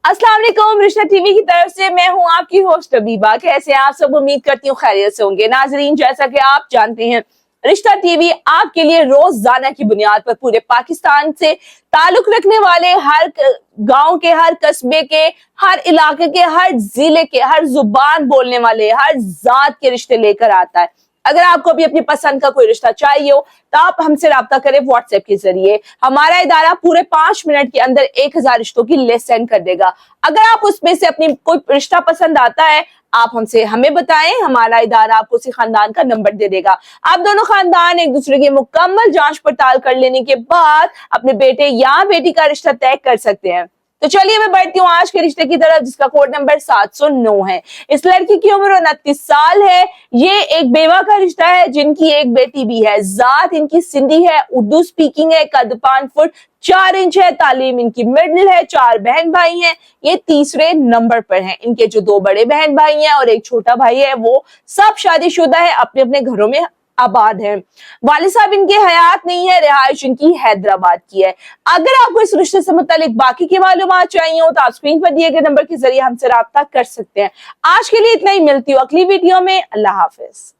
अस्सलाम वालेकुम, रिश्ता टीवी की तरफ से मैं हूं आपकी होस्ट हबीबा। कैसे आप सब? उम्मीद करती हूँ खैरियत से होंगे। नाजरीन, जैसा कि आप जानते हैं, रिश्ता टीवी आपके लिए रोजाना की बुनियाद पर पूरे पाकिस्तान से ताल्लुक रखने वाले हर गांव के, हर कस्बे के, हर इलाके के, हर जिले के, हर जुबान बोलने वाले, हर जात के रिश्ते लेकर आता है। अगर आपको भी अपनी पसंद का कोई रिश्ता चाहिए हो तो आप हमसे राब्ता करें व्हाट्सएप के जरिए। हमारा इदारा पूरे 5 मिनट के अंदर 1000 रिश्तों की लिस्ट सेंड कर देगा। अगर आप उसमें से अपनी कोई रिश्ता पसंद आता है, आप हमें बताएं। हमारा इदारा आपको उसी खानदान का नंबर दे देगा। आप दोनों खानदान एक दूसरे की मुकम्मल जांच पड़ताल कर लेने के बाद अपने बेटे या बेटी का रिश्ता तय कर सकते हैं। तो चलिए मैं बढ़ती हूँ आज के रिश्ते की तरफ, जिसका कोड नंबर 709 है। इस लड़की की उम्र 29 साल है। ये एक बेवा का रिश्ता है जिनकी एक बेटी भी है। जात इनकी सिंधी है, उर्दू स्पीकिंग है, कद 5 फुट 4 इंच है, तालीम इनकी मिडिल है, 4 बहन भाई हैं। ये तीसरे नंबर पर हैं। इनके जो 2 बड़े बहन भाई हैं और एक छोटा भाई है, वो सब शादीशुदा है, अपने अपने घरों में आबाद है। वालिद साहब इनके हयात नहीं है, रिहाइश इनकी हैदराबाद की है। अगर आपको इस रिश्ते से मुतालिक बाकी की मालूमात चाहिए हो तो आप स्क्रीन पर दिए गए नंबर के जरिए हमसे राब्ता कर सकते हैं। आज के लिए इतना ही, मिलती हूँ अगली वीडियो में। अल्लाह हाफिज।